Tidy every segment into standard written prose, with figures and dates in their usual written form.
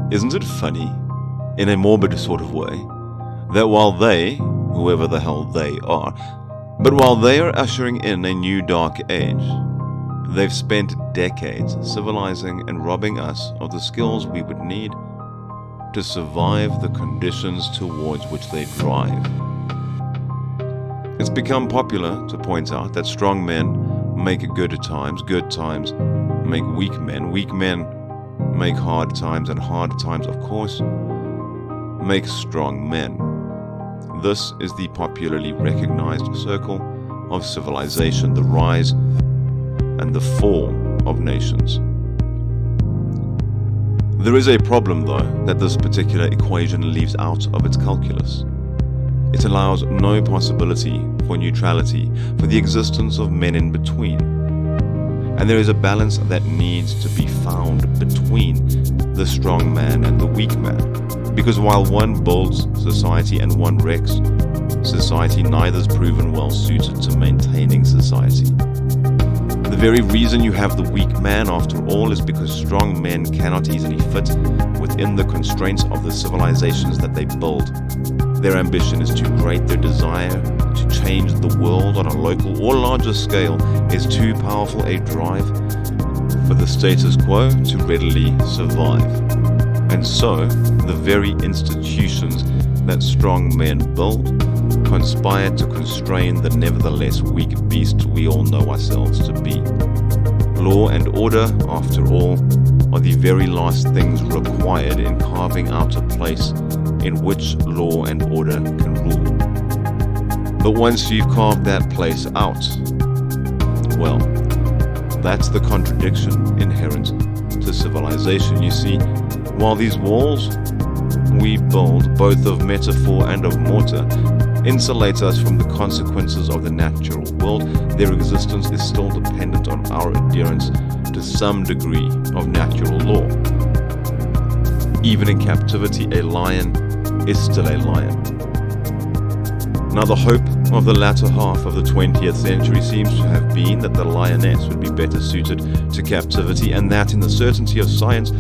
Isn't it funny, in a morbid sort of way, that while they, whoever the hell they are, but while they are ushering in a new dark age, they've spent decades civilizing and robbing us of the skills we would need to survive the conditions towards which they drive. It's become popular to point out that strong men make good times make weak men make hard times, and hard times, of course, make strong men. This is the popularly recognized circle of civilization, the rise and the fall of nations. There is a problem, though, that this particular equation leaves out of its calculus. It allows no possibility for neutrality, for the existence of men in between. And there is a balance that needs to be found between the strong man and the weak man. Because while one builds society and one wrecks society, neither is proven well suited to maintaining society. The very reason you have the weak man, after all, is because strong men cannot easily fit within the constraints of the civilizations that they build. Their ambition is too great, their desire to change the world on a local or larger scale is too powerful a drive for the status quo to readily survive. And so, the very institutions that strong men build conspire to constrain the nevertheless weak beast we all know ourselves to be. Law and order, after all, are the very last things required in carving out a place in which law and order can rule. But once you've carved that place out, well, that's the contradiction inherent to civilization. You see, while these walls we build, both of metaphor and of mortar, insulate us from the consequences of the natural world, their existence is still dependent on our adherence to some degree of natural law. Even in captivity, a lion is still a lion. Now, the hope of the latter half of the 20th century seems to have been that the lioness would be better suited to captivity, and that in the certainty of science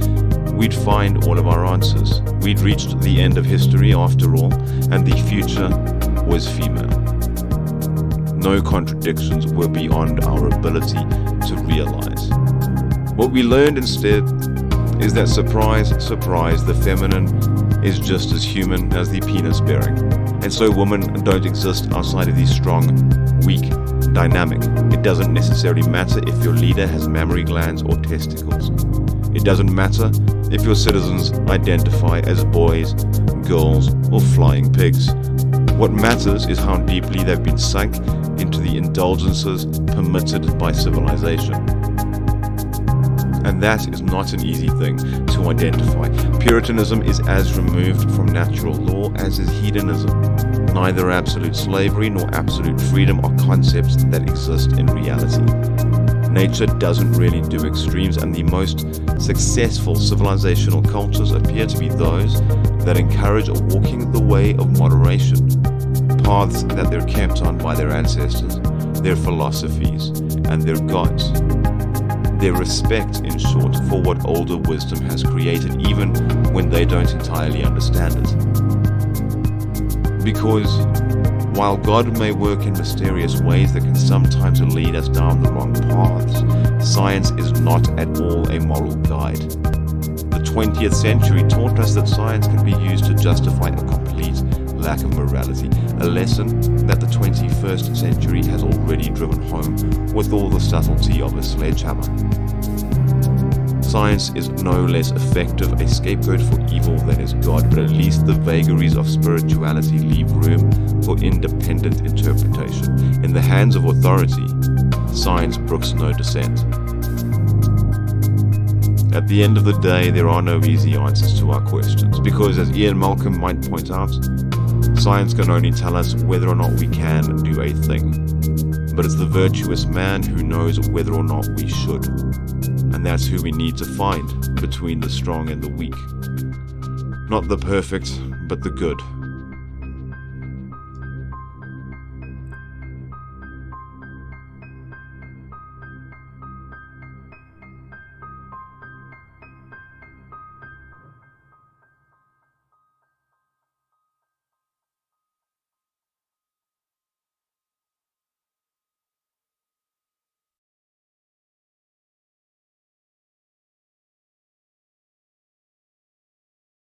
we'd find all of our answers. We'd reached the end of history after all, and the future was female. No contradictions were beyond our ability to realize. What we learned instead is that, surprise, surprise, the feminine is just as human as the penis bearing. And so women don't exist outside of the strong, weak dynamic. It doesn't necessarily matter if your leader has mammary glands or testicles. It doesn't matter if your citizens identify as boys, girls, or flying pigs. What matters is how deeply they've been sunk into the indulgences permitted by civilization. And that is not an easy thing to identify. Puritanism is as removed from natural law as is hedonism. Neither absolute slavery nor absolute freedom are concepts that exist in reality. Nature doesn't really do extremes, and the most successful civilizational cultures appear to be those that encourage walking the way of moderation, paths that they're kept on by their ancestors, their philosophies, and their gods. Their respect, in short, for what older wisdom has created, even when they don't entirely understand it. Because while God may work in mysterious ways that can sometimes lead us down the wrong paths, science is not at all a moral guide. The 20th century taught us that science can be used to justify a complete lack of morality, a lesson that the 21st century has already driven home with all the subtlety of a sledgehammer. Science is no less effective a scapegoat for evil than is God, but at least the vagaries of spirituality leave room for independent interpretation. In the hands of authority, science brooks no dissent. At the end of the day, there are no easy answers to our questions, because as Ian Malcolm might point out, science can only tell us whether or not we can do a thing. But it's the virtuous man who knows whether or not we should. And that's who we need to find between the strong and the weak. Not the perfect, but the good.